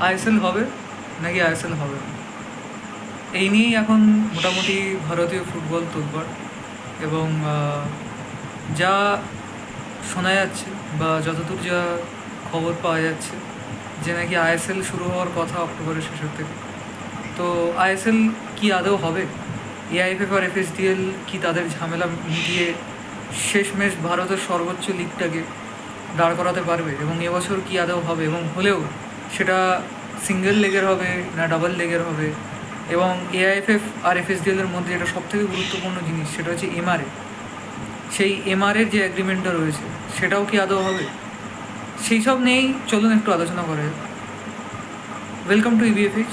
ISL হবে নাকি ISL হবে না, এই নিয়েই এখন মোটামুটি ভারতীয় ফুটবল তোলপাড়। এবং যা শোনা যাচ্ছে বা যতদূর যা খবর পাওয়া যাচ্ছে যে নাকি আইএসএল শুরু হওয়ার কথা অক্টোবরের শেষের থেকে। তো আইএসএল কি আদৌ হবে? এআইএফএফ আর এফএসডিএল কি তাদের ঝামেলা মিটিয়ে শেষমেশ ভারতের সর্বোচ্চ লিগটাকে দাঁড় করাতে পারবে? এবং এবছর কি আদৌ হবে, এবং হলেও সেটা সিঙ্গেল লেগের হবে না ডাবল লেগের হবে? এবং এআইএফএফ আর এফএসডিএলের মধ্যে যেটা সবথেকে গুরুত্বপূর্ণ জিনিস সেটা হচ্ছে এমআরএ। সেই এমআরএর যে অ্যাগ্রিমেন্টটা রয়েছে সেটাও কি আদৌ হবে? সেই সব নিয়েই চলুন একটু আলোচনা করা যাক। ওয়েলকাম টু ইবিএফএইচ,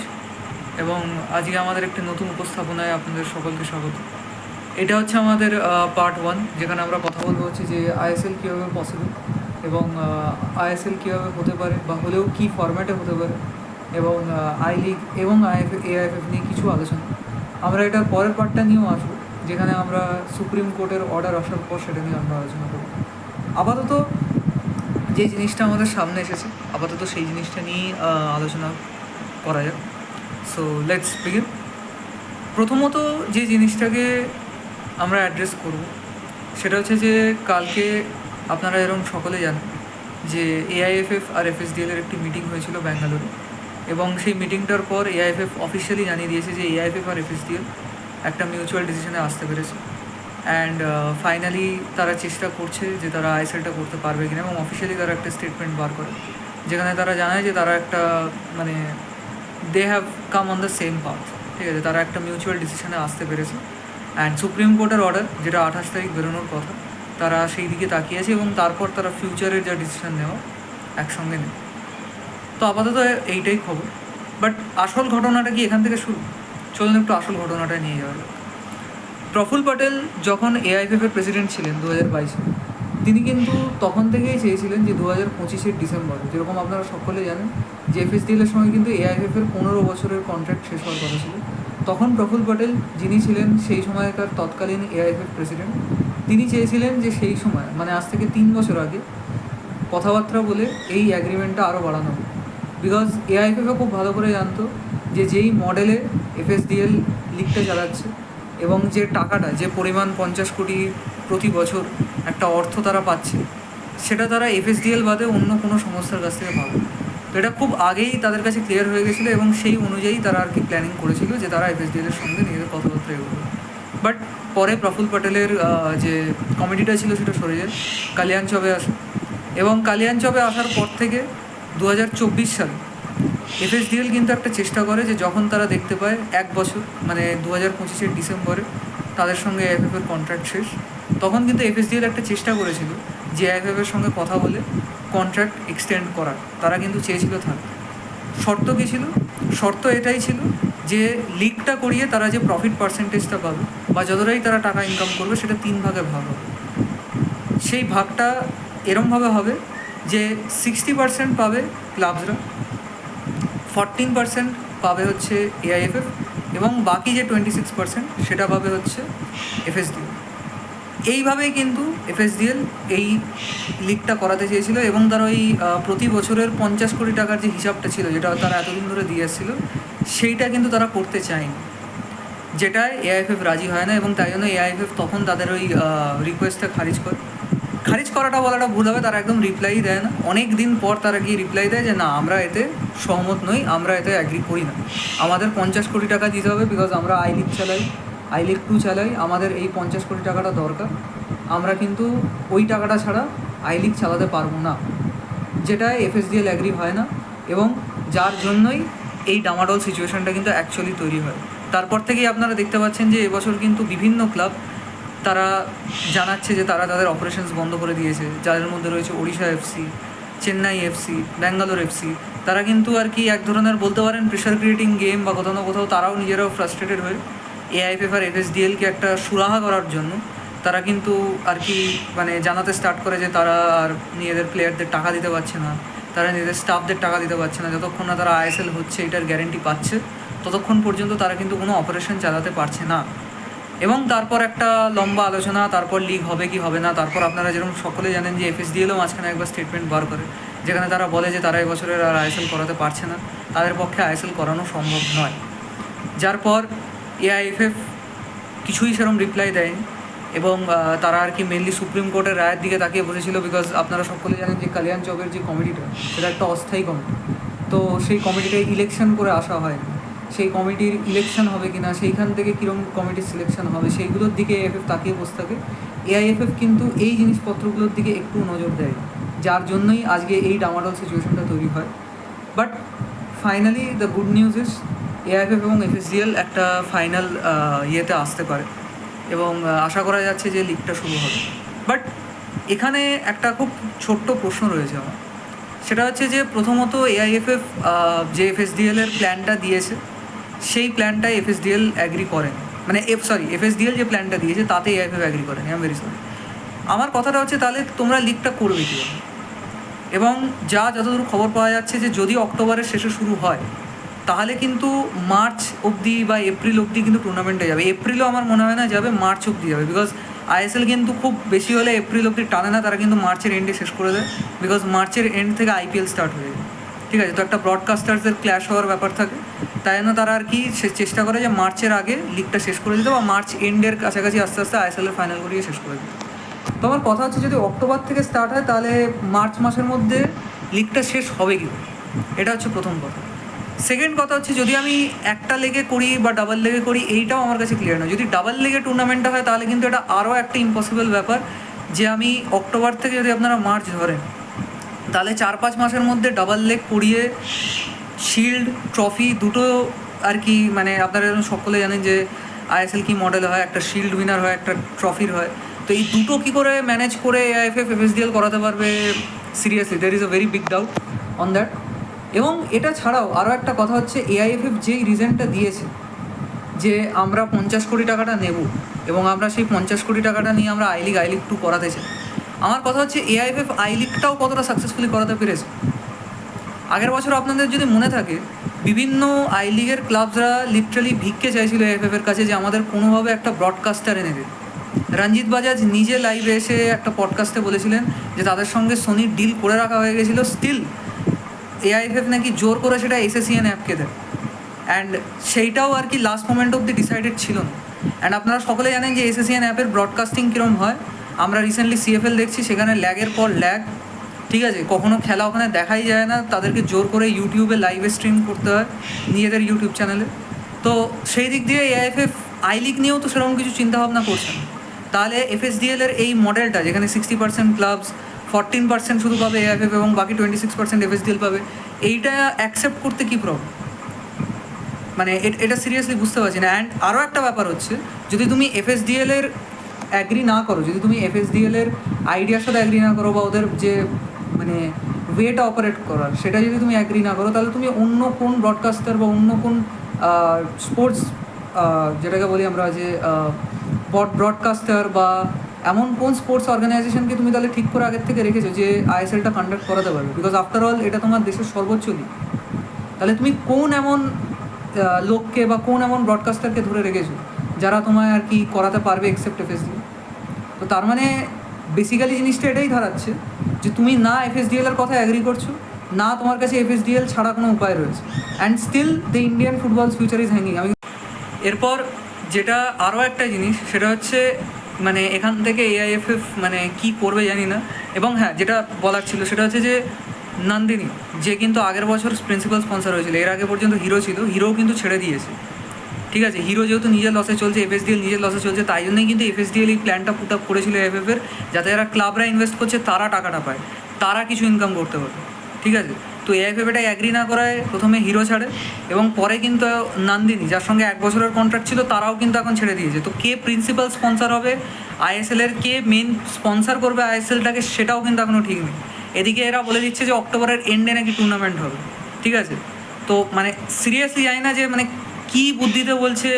এবং আজকে আমাদের একটি নতুন উপস্থাপনায় আপনাদের সকলকে স্বাগত। এটা হচ্ছে আমাদের পার্ট 1, যেখানে আমরা কথা বলবো হচ্ছে যে আইএসএল কীভাবে পসিবল, এবং আইএসএল কীভাবে হতে পারে বা হলেও কী ফরম্যাটে হতে পারে, এবং আই লিগ এবং এআইএফএফ নিয়ে কিছু আলোচনা। আমরা এটার পরের পার্টটা নিয়েও আসবো, যেখানে আমরা সুপ্রিম কোর্টের অর্ডার আসার পর সেটা নিয়ে আমরা আলোচনা করব। আপাতত যে জিনিসটা আমাদের সামনে এসেছে, আপাতত সেই জিনিসটা নিয়েই আলোচনা করা যাক। So let's begin. প্রথমত যে জিনিসটাকে আমরা অ্যাড্রেস করব সেটা হচ্ছে যে কালকে আপনারা এরকম সকলে জানেন যে এআইএফএফ আর এফএসডিএলের একটি মিটিং হয়েছিল ব্যাঙ্গালোরে, এবং সেই মিটিংটার পর এআইএফএফ অফিসিয়ালি জানিয়ে দিয়েছে যে এআইএফএফ আর এফএসডিএল একটা মিউচুয়াল ডিসিশনে আসতে পেরেছে। অ্যান্ড ফাইনালি তারা চেষ্টা করছে যে তারা আইএসএলটা করতে পারবে কিনা, এবং অফিসিয়ালি তারা একটা স্টেটমেন্ট বার করে যেখানে তারা জানায় যে তারা একটা মানে they have come on the same path. ঠিক আছে, তারা একটা মিউচুয়াল ডিসিশনে আসতে পেরেছে। অ্যান্ড সুপ্রিম কোর্টের অর্ডার যেটা 28 তারিখ বেরোনোর কথা, তারা সেই দিকে তাকিয়েছে, এবং তারপর তারা ফিউচারের যা ডিসিশন নেওয়া একসঙ্গে নেয়। তো আপাতত এইটাই খবর। বাট আসল ঘটনাটা কি এখান থেকে শুরু? চলুন একটু আসল ঘটনাটা নিয়ে যাওয়া যাক। প্রফুল্ল প্যাটেল যখন এআইএফএফের প্রেসিডেন্ট ছিলেন 2022-এ, তিনি কিন্তু তখন থেকেই চেয়েছিলেন যে 2025-এর ডিসেম্বর, যেরকম আপনারা সকলে জানেন যে এফএসডিএলের সঙ্গে কিন্তু এআইএফএফের 15 বছরের কন্ট্রাক্ট শেষ হওয়ার কথা ছিল। তখন প্রফুল্ল প্যাটেল, যিনি ছিলেন সেই সময়কার তৎকালীন এআইএফএফ প্রেসিডেন্ট, তিনি চেয়েছিলেন যে সেই সময় মানে আজ থেকে 3 বছর আগে কথাবার্তা বলে এই অ্যাগ্রিমেন্টটা আরও বাড়ানো হবে। বিকজ এআইএফএফও খুব ভালো করে জানতো যে যেই মডেলে এফএসডিএল লিগটা চালাচ্ছে, এবং যে টাকাটা, যে পরিমাণ 50 কোটি প্রতি বছর একটা অর্থ তারা পাচ্ছে, সেটা তারা এফএসডিএল বাদে অন্য কোনো সংস্থার কাছ থেকে পাবে। তো এটা খুব আগেই তাদের কাছে ক্লিয়ার হয়ে গেছিলো, এবং সেই অনুযায়ী তারা আর কি প্ল্যানিং করেছিল যে তারা এফএসডিএলের সঙ্গে নিজেদের কথাবার্তা এগোবে। বাট পরে প্রফুল্ল প্যাটেলের যে কমিটিটা ছিল সেটা সরে যায়, কালিয়ান চবে আসে, এবং কালিয়ান চবে আসার পর থেকে 2024 সালে এফএসডিএল কিন্তু একটা চেষ্টা করে যে যখন তারা দেখতে পায় 1 বছর মানে 2025-এর ডিসেম্বরে তাদের সঙ্গে এআইএফএফের কন্ট্রাক্ট শেষ, তখন কিন্তু এফএসডিএল একটা চেষ্টা করেছিল যে এআইএফএফের সঙ্গে কথা বলে কন্ট্রাক্ট এক্সটেন্ড করার। তারা কিন্তু চেয়েছিল থাকতে। শর্ত কী ছিল? শর্ত এটাই ছিল যে লিগটা করিয়ে তারা যে প্রফিট পার্সেন্টেজটা পাবে বা যতটাই তারা টাকা ইনকাম করবে সেটা 3 ভাগে ভাগ হবে। সেই ভাগটা এরমভাবে হবে যে 60% পাবে ক্লাবসরা, 14% পাবে হচ্ছে এআইএফএফ, এবং বাকি যে 26% সেটা পাবে হচ্ছে এফএসডিএল। এইভাবেই কিন্তু এফএসডিএল এই লিগটা করাতে চেয়েছিল, এবং তারা ওই প্রতি বছরের 50 কোটি টাকার যে হিসাবটা ছিল, যেটা তারা এতদিন ধরে দিয়ে এসেছিলো, সেইটা কিন্তু তারা করতে চায়নি, যেটায় এআইএফএফ রাজি হয় না, এবং তাই জন্য এআইএফএফ তখন তাদের ওই রিকোয়েস্টটা খারিজ করাটা বলাটা ভুল হবে, তারা একদম রিপ্লাই দেয় না। অনেক দিন পর তারা গিয়ে রিপ্লাই দেয় যে না, আমরা এতে সহমত নই, আমরা এতে অ্যাগ্রি করি না, আমাদের 50 কোটি টাকা দিতে হবে, বিকজ আমরা আই লিগ চালাই, আই লিগ 2 চালাই, আমাদের এই 50 কোটি টাকাটা দরকার, আমরা কিন্তু ওই টাকাটা ছাড়া আই লিগ চালাতে পারবো না, যেটায় এফএসডিএল অ্যাগ্রি হয় না, এবং যার জন্যই এই ডামাডোল সিচুয়েশনটা কিন্তু অ্যাকচুয়ালি তৈরি হয়। তারপর থেকেই আপনারা দেখতে পাচ্ছেন যে এবছর কিন্তু বিভিন্ন ক্লাব তারা জানাচ্ছে যে তারা তাদের অপারেশনস বন্ধ করে দিয়েছে, যাদের মধ্যে রয়েছে Odisha FC, Chennai FC, Bangalore FC. তারা কিন্তু আর কি এক ধরনের বলতে পারেন প্রেশার ক্রিয়েটিং গেম, বা কোথাও না কোথাও তারাও নিজেরাও ফ্রাস্ট্রেটেড হয়ে এআইএফএফ আর এফএসডিএলকে একটা সুরাহা করার জন্য তারা কিন্তু আর কি মানে জানাতে স্টার্ট করে যে তারা আর নিজেদের প্লেয়ারদের টাকা দিতে পারছে না, তারা নিজেদের স্টাফদের টাকা দিতে পারছে না, যতক্ষণ না তারা আইএসএল হচ্ছে এটার গ্যারেন্টি পাচ্ছে ততক্ষণ পর্যন্ত তারা কিন্তু কোনো অপারেশন চালাতে পারছে না। এবং তারপর একটা লম্বা আলোচনা, তারপর লিগ হবে কি হবে না। তারপর আপনারা যেরকম সকলে জানেন যে এফএসডিএলও মাঝখানে একবার স্টেটমেন্ট বার করে, যেখানে তারা বলে যে তারা এবছরের আর আইএসএল করাতে পারছে না, তাদের পক্ষে আইএসএল করানো সম্ভব নয়। যার পর এআইএফএফ কিছুই সেরকম রিপ্লাই দেয়নি এবং তারা আর কি মেনলি সুপ্রিম কোর্টের রায়ের দিকে তাকিয়ে বসেছিল। বিকজ আপনারা সকলে জানেন যে কালিয়ান চকের যে কমিটিটা, সেটা একটা অস্থায়ী কমিটি। তো সেই কমিটিতে ইলেকশন করে আসা হয়, সেই কমিটির ইলেকশন হবে কি না, সেইখান থেকে কীরকম কমিটির সিলেকশন হবে, সেইগুলোর দিকে এআইএফএফ তাকিয়ে বসে থাকে। এআইএফএফ কিন্তু এই জিনিসপত্রগুলোর দিকে একটু নজর দেয়, যার জন্যই আজকে এই ডামাডোল সিচুয়েশনটা তৈরি হয়। But finally the good news is AIFF এবং এফএসডিএল একটা ফাইনাল ইয়েতে আসতে পারে এবং আশা করা যাচ্ছে যে লিগটা শুরু হবে। বাট এখানে একটা খুব ছোট্ট প্রশ্ন রয়েছে আমার, সেটা হচ্ছে যে প্রথমত এআইএফএফ যে এফএসডিএলের প্ল্যানটা দিয়েছে সেই প্ল্যানটাই এফএসডিএল অ্যাগ্রি করেন, মানে এফএসডিএল যে প্ল্যানটা দিয়েছে তাতে এআইএফএফ অ্যাগ্রি করেন। I am very sorry. আমার কথাটা হচ্ছে তাহলে তোমরা লিগটা করবে কীভাবে? এবং যতদূর খবর পাওয়া যাচ্ছে যে যদি অক্টোবরের শেষে শুরু হয় তাহলে কিন্তু মার্চ অবধি বা এপ্রিল অবধি কিন্তু টুর্নামেন্টে যাবে। এপ্রিলও আমার মনে হয় না যাবে, মার্চ অবধি যাবে। বিকজ আইএসএল কিন্তু খুব বেশি হলে এপ্রিল অবধি টানে না, তারা কিন্তু মার্চের এন্ডে শেষ করে দেয়। বিকজ মার্চের এন্ড থেকে আইপিএল স্টার্ট হয়ে যায়, ঠিক আছে? তো একটা ব্রডকাস্টার্সের ক্ল্যাশ হওয়ার ব্যাপার থাকে, তাই জন্য তারা আর কি চেষ্টা করে যে মার্চের আগে লিগটা শেষ করে দিতে বা মার্চ এন্ডের কাছাকাছি আস্তে আস্তে আইএসএলের ফাইনাল করিয়ে শেষ করে দিতে। তো আমার কথা হচ্ছে যদি অক্টোবর থেকে স্টার্ট হয় তাহলে মার্চ মাসের মধ্যে লিগটা শেষ হবে কি? এটা হচ্ছে প্রথম কথা। সেকেন্ড কথা হচ্ছে যদি আমি একটা লেগে করি বা ডাবল লেগে করি, এইটাও আমার কাছে ক্লিয়ার নয়। যদি ডাবল লেগে টুর্নামেন্টটা হয় তাহলে কিন্তু এটা আরও একটা ইম্পসিবল ব্যাপার যে আমি অক্টোবর থেকে যদি আপনারা মার্চ ধরেন তাহলে 4-5 মাসের মধ্যে ডাবল লেগ করিয়ে শিল্ড ট্রফি দুটো আর কি, মানে আপনারা সকলে জানেন যে আইএসএল কি মডেল হয়, একটা শিল্ড উইনার হয়, একটা ট্রফির হয়। তো এই দুটো কী করে ম্যানেজ করে এআইএফএফ এফএসডিএল করাতে পারবে, seriously there is a very big doubt on that. এবং এটা ছাড়াও আরও একটা কথা হচ্ছে এআইএফএফ যেই রিজনটা দিয়েছে যে আমরা 50 কোটি টাকাটা নেব এবং আমরা সেই 50 কোটি টাকাটা নিয়ে আমরা আই লিগ 2 করাতে চাই। আমার কথা হচ্ছে এআইএফএফ আই লিগটাও কতটা সাকসেসফুলি করাতে পেরেছে। আগের বছর আপনাদের যদি মনে থাকে বিভিন্ন আই লিগের ক্লাবসরা লিটারালি ভিক্ষে চাইছিল এআইএফএফের কাছে যে আমাদের কোনোভাবে একটা ব্রডকাস্টার এনে দিন। রঞ্জিত বাজাজ নিজে লাইভে এসে একটা পডকাস্টে বলেছিলেন যে তাদের সঙ্গে সোনির ডিল করে রাখা হয়ে গেছিলো, স্টিল এআইএফএফ নাকি জোর করে সেটা এসএসিএন অ্যাপকে দেয়। অ্যান্ড সেইটাও আর কি লাস্ট মোমেন্ট অবধি ডিসাইডেড ছিল না। অ্যান্ড আপনারা সকলে জানেন যে এসএসিএন অ্যাপের ব্রডকাস্টিং কীরকম হয়। আমরা রিসেন্টলি সিএফএল দেখছি, সেখানে ল্যাগের পর ল্যাগ, ঠিক আছে? কখনো খেলা ওখানে দেখাই যায় না, তাদেরকে জোর করে ইউটিউবে লাইভে স্ট্রিম করতে হয় নিজেদের ইউটিউব চ্যানেলে। তো সেই দিক দিয়ে এআইএফএফ আই লিগ নিয়েও তো সেরকম কিছু চিন্তাভাবনা করছে না। তাহলে এফএসডিএলের এই মডেলটা যেখানে 60% ক্লাবস, 14% শুধু পাবে এআইএফএফ এবং বাকি 26% এফএসডিএল পাবে, এইটা অ্যাকসেপ্ট করতে কী প্রবলেম? মানে এটা সিরিয়াসলি বুঝতে পারছি না। অ্যান্ড আরও একটা ব্যাপার হচ্ছে যদি তুমি এফএসডিএলের অ্যাগ্রি না করো, যদি তুমি এফএসডিএলের আইডিয়ার সাথে অ্যাগ্রি না করো বা ওদের যে মানে ওয়েটা অপারেট করার সেটা যদি তুমি অ্যাগ্রি না করো, তাহলে তুমি অন্য কোন ব্রডকাস্টার বা অন্য কোন স্পোর্টস যেটাকে বলি আমরা যে ব্রডকাস্টার বা এমন কোন স্পোর্টস অর্গানাইজেশনকে তুমি তাহলে ঠিক করে আগের থেকে রেখেছো যে আইএসএলটা কন্ডাক্ট করাতে পারবে? বিকজ আফটার অল এটা তোমার দেশের সর্বোচ্চ লিগ। তাহলে তুমি কোন এমন লোককে বা কোন এমন ব্রডকাস্টারকে ধরে রেখেছো যারা তোমায় আর কি করাতে পারবে এক্সেপ্ট এফএসডিএল? তো তার মানে বেসিক্যালি জিনিসটা এটাই ধরাচ্ছে যে তুমি না এফএসডিএলের কথা অ্যাগ্রি করছো, না তোমার কাছে এফএসডিএল ছাড়া কোনো উপায় রয়েছে। And still the Indian football's future is hanging. এরপর যেটা আরও একটা জিনিস সেটা হচ্ছে মানে এখান থেকে এআইএফএফ মানে কী করবে জানি না। এবং হ্যাঁ, যেটা বলার ছিল সেটা হচ্ছে যে নন্দিনী, যে কিন্তু আগের বছর প্রিন্সিপাল স্পন্সর হয়েছিল, এর আগে পর্যন্ত হিরো ছিল, হিরোও কিন্তু ছেড়ে দিয়েছে, ঠিক আছে? হিরো যেহেতু নিজের লসে চলছে, এফএসডিএল নিজের লসে চলছে, তাই জন্যই কিন্তু এফএসডিএল এই প্ল্যানটা পুট আপ করেছিল এএফএফের, যাতে যারা ক্লাবরা ইনভেস্ট করছে তারা টাকাটা পায়, তারা কিছু ইনকাম করতে পারে, ঠিক আছে? তো এএফএফ এটা অ্যাগ্রি না করায় প্রথমে হিরো ছাড়ে এবং পরে কিন্তু নন্দিনী, যার সঙ্গে 1 বছরের কন্ট্রাক্ট ছিল, তারাও কিন্তু এখন ছেড়ে দিয়েছে। তো কে প্রিন্সিপাল স্পন্সর হবে আইএসএলের, কে মেন স্পন্সর করবে আইএসএলটাকে, সেটাও কিন্তু এখনও ঠিক নেই। এদিকে এরা বলে দিচ্ছে যে অক্টোবরের এন্ডে নাকি টুর্নামেন্ট হবে, ঠিক আছে? তো মানে সিরিয়াসলি জানি না যে মানে কী বুদ্ধিতে বলছে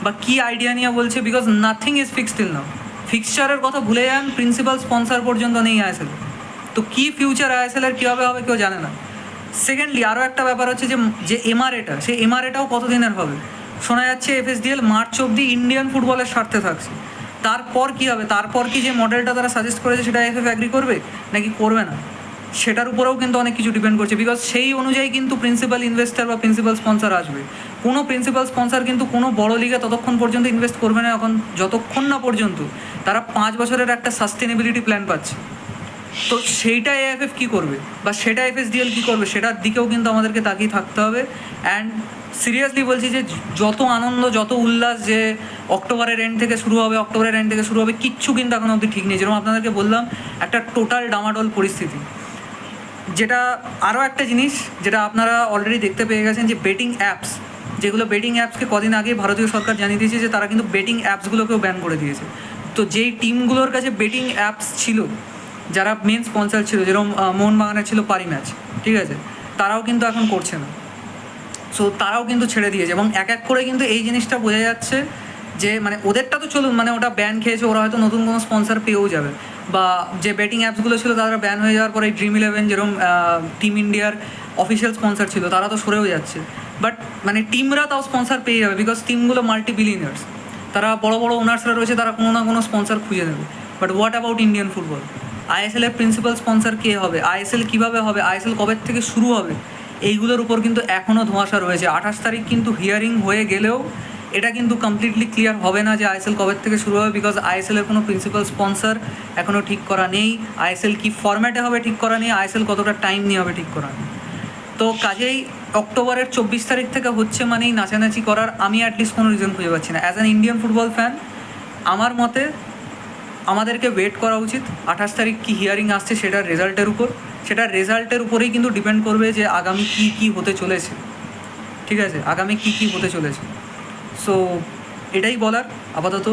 বা কী আইডিয়া নিয়ে বলছে, because nothing is fixed till now. ফিক্সচারের কথা ভুলে যান, প্রিন্সিপাল স্পন্সর পর্যন্ত নেই আইএসএল। তো কী ফিউচার আইএসএলের কীভাবে হবে কেউ জানে না। সেকেন্ডলি আরও একটা ব্যাপার হচ্ছে যে এমআরএটা, সেই এমআরএটাও কতদিনের হবে? শোনা যাচ্ছে এফএসডিএল মার্চ অবধি ইন্ডিয়ান ফুটবলের স্বার্থে থাকছে। তারপর কী হবে? তারপর কি যে মডেলটা তারা সাজেস্ট করেছে সেটা এফএফ অ্যাগ্রি করবে নাকি করবে না? সেটার উপরেও কিন্তু অনেক কিছু ডিপেন্ড করছে, বিকজ সেই অনুযায়ী কিন্তু প্রিন্সিপাল ইনভেস্টার বা প্রিন্সিপাল স্পন্সর আসবে। কোনো প্রিন্সিপাল স্পন্সর কিন্তু কোনো বড় লিগে ততক্ষণ পর্যন্ত ইনভেস্ট করবে না এখন যতক্ষণ না পর্যন্ত তারা 5 বছরের একটা সাস্টেনেবিলিটি প্ল্যান পাচ্ছে। তো সেইটা এএফএফ কী করবে বা সেটা এফএসডিএল কী করবে সেটার দিকেও কিন্তু আমাদেরকে তাকিয়ে থাকতে হবে। অ্যান্ড সিরিয়াসলি বলছি যে যত আনন্দ যত উল্লাস যে অক্টোবরের এন্ড থেকে শুরু হবে কিচ্ছু কিন্তু এখন অবধি ঠিক নেই। যেরকম আপনাদেরকে বললাম, একটা টোটাল ডামাডোল পরিস্থিতি। যেটা আরও একটা জিনিস যেটা আপনারা অলরেডি দেখতে পেয়ে গেছেন, যে বেটিং অ্যাপস, যেগুলো বেটিং অ্যাপসকে কদিন আগে ভারতীয় সরকার জানিয়ে দিয়েছে যে তারা কিন্তু বেটিং অ্যাপসগুলোকেও ব্যান করে দিয়েছে। তো যেই টিমগুলোর কাছে বেটিং অ্যাপস ছিল, যারা মেন স্পন্সর ছিল, যেরকম মোহনবাগানের ছিল পারি ম্যাচ, ঠিক আছে, তারাও কিন্তু এখন করছে না। সো তারাও কিন্তু ছেড়ে দিয়েছে এবং এক এক করে কিন্তু এই জিনিসটা বোঝা যাচ্ছে যে মানে ওদেরটা তো চলুন, মানে ওটা ব্যান খেয়েছে, ওরা হয়তো নতুন কোনো স্পন্সর পেয়েও যাবে। বা যে বেটিং অ্যাপসগুলো ছিল তারা ব্যান হয়ে যাওয়ার পরে ড্রিম ইলেভেন, যেরকম টিম ইন্ডিয়ার অফিসিয়াল স্পন্সর ছিল, তারা তো সরেও যাচ্ছে। বাট মানে টিমরা তাও স্পন্সর পেয়ে যাবে, বিকজ টিমগুলো মাল্টি বিলিয়নার্স, তারা বড় বড় ওনার্সরা রয়েছে, তারা কোনো না কোনো স্পন্সর খুঁজে নেবে। But what about Indian football? আইএসএলের প্রিন্সিপাল স্পন্সর কে হবে? আইএসএল কীভাবে হবে? আইএসএল কবে থেকে শুরু হবে? এইগুলোর উপর কিন্তু এখনও ধোঁয়াশা রয়েছে। 28 তারিখ কিন্তু হিয়ারিং হয়ে গেলেও এটা কিন্তু কমপ্লিটলি ক্লিয়ার হবে না যে আইএসএল কবে থেকে শুরু হবে, বিকজ আইএসএলের কোনো প্রিন্সিপাল স্পন্সর এখনও ঠিক করা নেই। আইএসএল কী ফরম্যাটে হবে ঠিক করা নেই, আইএসএল কতটা টাইম নিয়ে হবে ঠিক করা নেই। তো কাজেই অক্টোবরের 24 তারিখ থেকে হচ্ছে মানেই নাচানাচি করার আমি অ্যাটলিস্ট কোনো রিজন খুঁজে পাচ্ছি না। As an Indian football fan আমার মতে আমাদেরকে ওয়েট করা উচিত 28 তারিখ কী হিয়ারিং আসছে সেটার রেজাল্টের উপরেই কিন্তু ডিপেন্ড করবে যে আগামী কী হতে চলেছে, ঠিক আছে, আগামী কী হতে চলেছে। সো এটাই বলার আপাতত।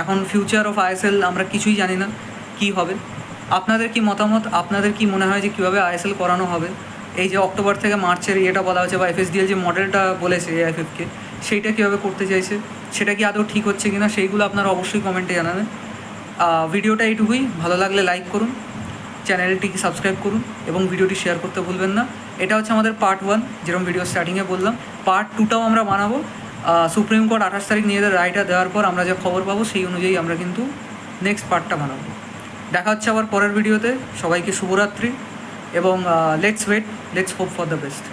এখন ফিউচার অফ আইএসএল আমরা কিছুই জানি না কী হবে। আপনাদের কি মতামত? আপনাদের কি মনে হয় যে কীভাবে আইএসএল করানো হবে? এই যে অক্টোবর থেকে মার্চের ইয়েটা বলা হচ্ছে বা এফএসডিএল যে মডেলটা বলেছে এআইএফএফকে, সেইটা কীভাবে করতে চাইছে, সেটা কি আদৌ ঠিক হচ্ছে কি না, সেইগুলো আপনারা অবশ্যই কমেন্টে জানাবেন। ভিডিওটা এইটুকুই। ভালো লাগলে লাইক করুন, চ্যানেলটিকে সাবস্ক্রাইব করুন এবং ভিডিওটি শেয়ার করতে ভুলবেন না। এটা হচ্ছে আমাদের পার্ট 1, যেরকম ভিডিও স্টার্টিংয়ে বললাম। পার্ট 2টাও আমরা বানাবো। সুপ্রিম কোর্ট 28 তারিখ নিজেদের রায়টা দেওয়ার পর আমরা যা খবর পাবো সেই অনুযায়ী আমরা কিন্তু নেক্সট পার্টটা বানাবো। দেখা হচ্ছে আবার পরের ভিডিওতে। সবাইকে শুভরাত্রি এবং let's hope for the best.